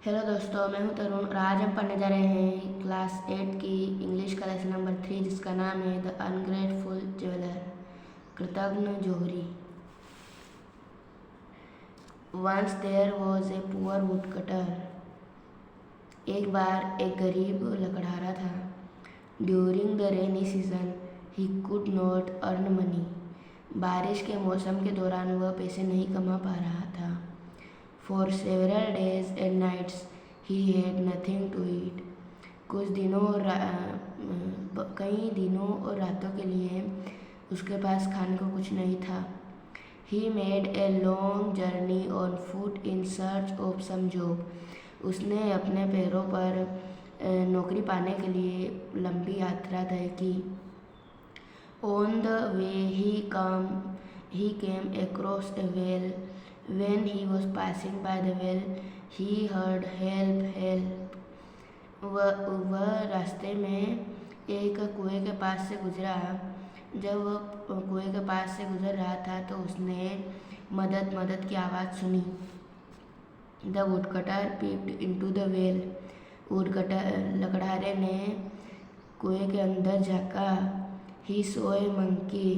Hello दोस्तों, मैं हूं तरुण और आज हम पढ़ने जा रहे हैं क्लास 8 की इंग्लिश का लेसन नंबर 3 जिसका नाम है द अनग्रेटफुल ज्वेलर, कृतघ्न जोहरी। Once there was a poor woodcutter. एक बार एक गरीब लकड़हारा था। During the rainy season he could not earn money. बारिश के मौसम के दौरान वह पैसे नहीं कमा पा रहा था। For several days and nights he had nothing to eat. कई दिनों और रातों के लिए उसके पास खाने को कुछ नहीं था। He made a long journey on foot in search of some job. उसने अपने पैरों पर नौकरी पाने के लिए लंबी यात्रा तय की। On the way he came across a well. When he was passing by the well, he heard help, help. वह रास्ते में एक कुएं के पास से गुजरा। जब वह कुएं के पास से गुजर रहा था तो उसने मदद मदद की आवाज़ सुनी। The woodcutter peeped into the well. लकड़हारे ने कुएं के अंदर झाँका। He saw a monkey,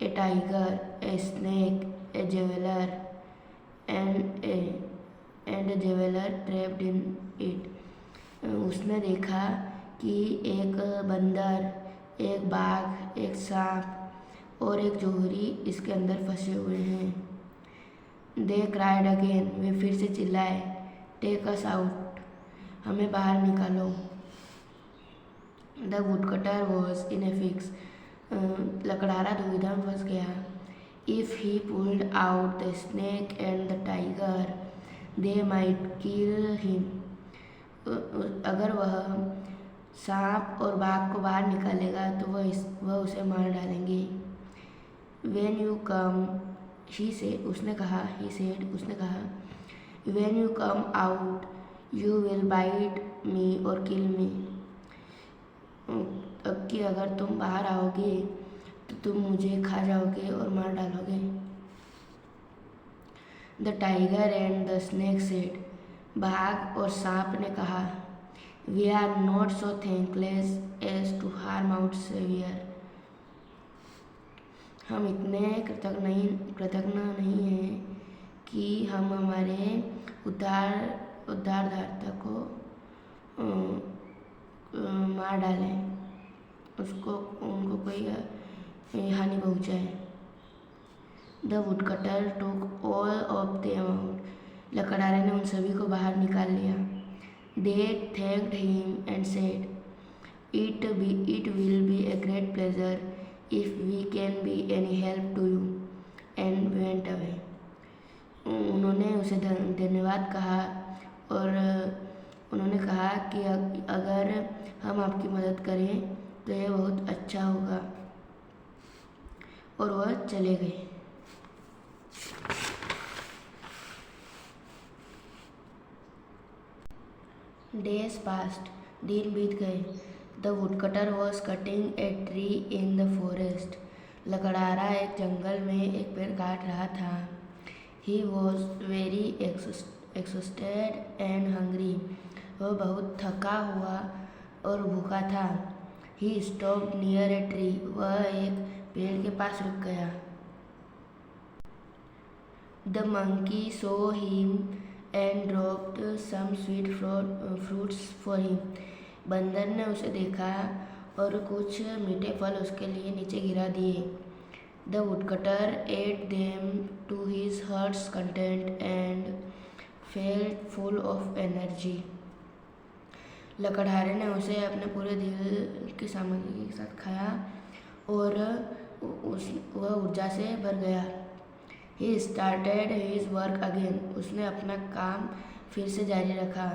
a tiger, a snake, a jeweler, and a jeweler trapped in it. उसने देखा कि एक बंदर, एक बाघ, एक सांप और एक जोहरी इसके अंदर फंसे हुए हैं। They cried again. वे फिर से चिल्लाए, Take us out. हमें बाहर निकालो। The woodcutter was in a fix. लकड़हारा दुविधा में फंस गया। If he pulled out the snake and the tiger, they might kill him. अगर वह सांप और बाघ को बाहर निकालेगा तो वह उसे मार डालेंगे। When you come, he said, उसने कहा, When you come out, you will bite me or kill me. कि अगर तुम बाहर आओगे तो तुम मुझे खा जाओगे और मार डालोगे। The tiger and the snake said. बाघ और सांप ने कहा, We are not so thankless as to harm our savior. हम इतने कृतज्ञ नहीं हैं कि हम हमारे उद्धारदाता को मार डालें, उनको कोई हानि पहुँचाए। The woodcutter took all of them out. लकड़हारे ने उन सभी को बाहर निकाल लिया। They thanked him and said, It will be a great pleasure if we can be any help to you, and went away. उन्होंने उसे धन्यवाद कहा और उन्होंने कहा कि अगर हम आपकी मदद करें तो यह बहुत अच्छा होगा, और वह चले गए। Days passed. दिन बीत गए। The woodcutter was cutting a tree in the forest. लकड़हारा एक जंगल में एक पेड़ काट रहा था। He was very exhausted and hungry. वह बहुत थका हुआ और भूखा था। He stopped near a tree. वह एक पेड़ के पास रुक गया। The monkey saw him and dropped some sweet fruits for him. बंदर ने उसे देखा और कुछ मीठे फल उसके लिए नीचे गिरा दिए। The woodcutter ate them to his heart's content and felt full of energy. लकड़हारे ने उसे अपने पूरे दिल की सामग्री के साथ खाया और वह ऊर्जा से भर गया। He started his work again. उसने अपना काम फिर से जारी रखा।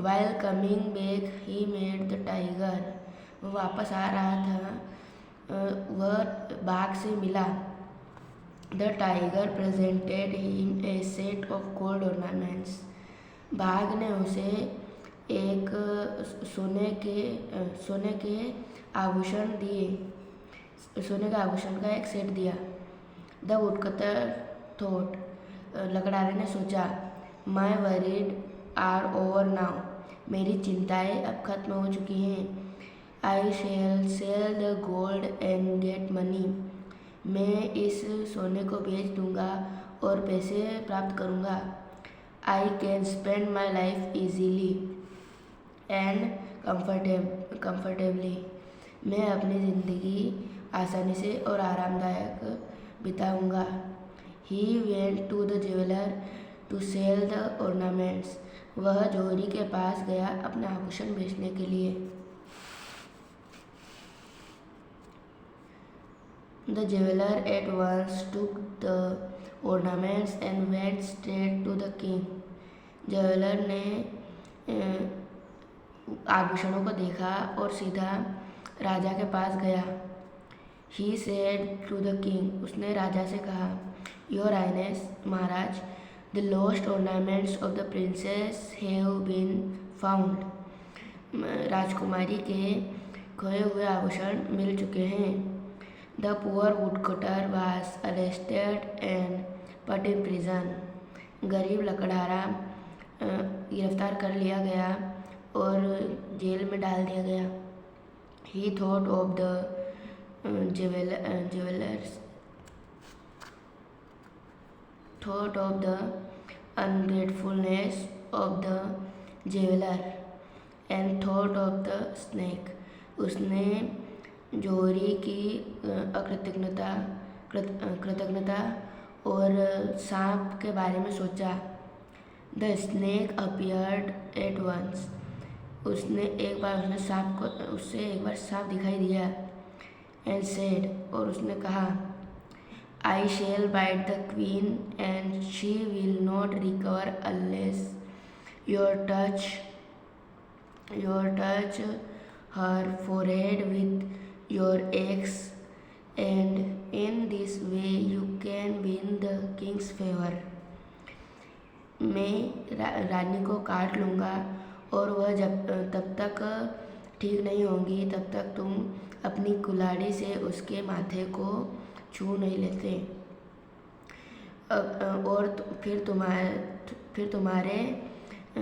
While coming back, he met the tiger. वह वापस आ रहा था, वह बाघ से मिला। The tiger presented him a set of gold ornaments. बाघ ने उसे एक सोने के आभूषण का एक सेट दिया। The woodcutter thought. लकड़हारे ने सोचा, My worried are over now. मेरी चिंताएं अब खत्म हो चुकी हैं। I shall sell the gold and get money. मैं इस सोने को बेच दूंगा और पैसे प्राप्त करूंगा। I can spend my life easily and comfortably. मैं अपनी ज़िंदगी आसानी से और आरामदायक बिताऊंगा। He went to the jeweller to sell the ornaments. वह जौहरी के पास गया अपने आभूषण बेचने के लिए। The jeweller at once took the ornaments and went straight to the king. Jeweller ने आभूषणों को देखा और सीधा राजा के पास गया। He said to the king. उसने राजा से कहा, Your Highness, Maharaj, the lost ornaments of the princess have been found. राजकुमारी के खोए हुए आभूषण मिल चुके हैं। The poor woodcutter was arrested and put in prison. गरीब लकड़हारा गिरफ्तार कर लिया गया और जेल में डाल दिया गया। He thought of the jewelers, thought of the ungratefulness of the jeweler and thought of the snake. उसने जौहरी की कृतज्ञता और सांप के बारे में सोचा। The snake appeared at once. उससे एक बार सांप दिखाई दिया। एंड सेड, और उसने कहा, I shall bite the queen and she will not recover unless your touch her forehead with your axe, and in this way you can win the king's favor. मैं रानी को काट लूँगा और वह तब तक ठीक नहीं होंगी तब तक तुम अपनी कुल्हाड़ी से उसके माथे को छू नहीं लेते और फिर तुम्हारे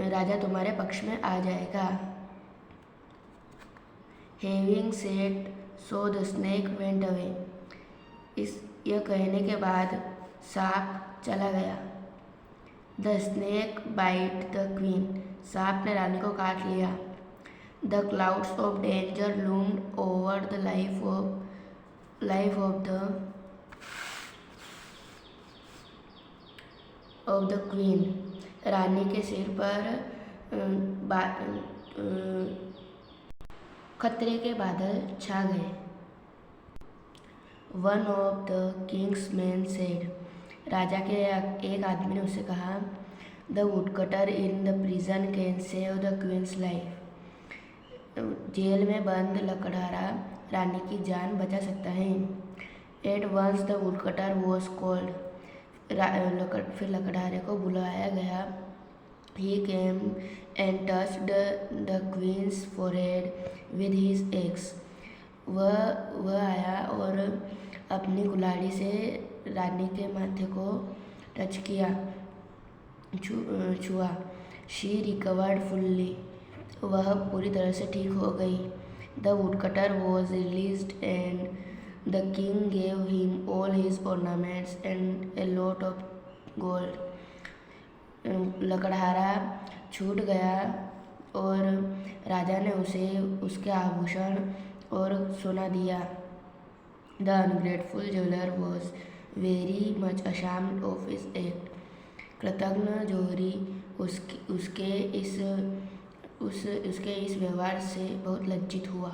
राजा तुम्हारे पक्ष में आ जाएगा। Having said so the snake went away. यह कहने के बाद सांप चला गया। The snake bite the queen. सांप ने रानी को काट लिया। The clouds of danger loomed over the life of the queen. रानी के सिर पर खतरे के बादल छा गए। One of the king's man said. राजा के एक आदमी ने उससे कहा, the woodcutter in the prison can save the queen's life. जेल में बंद लकड़हारा रानी की जान बचा सकता है। At once the woodcutter was called. फिर लकड़हारे को बुलाया गया। He came and touched the queen's forehead with his axe. वह आया और अपनी कुल्हाड़ी से रानी के माथे को टच किया, छुआ। She recovered fully. वह पूरी तरह से ठीक हो गई। The woodcutter was released and the king gave him all his ornaments and a lot of gold. लकड़हारा छूट गया और राजा ने उसे उसके आभूषण और सोना दिया। The ungrateful jeweller was very much ashamed of his act. कृतज्ञ जौहरी उसके इस व्यवहार से बहुत लज्जित हुआ।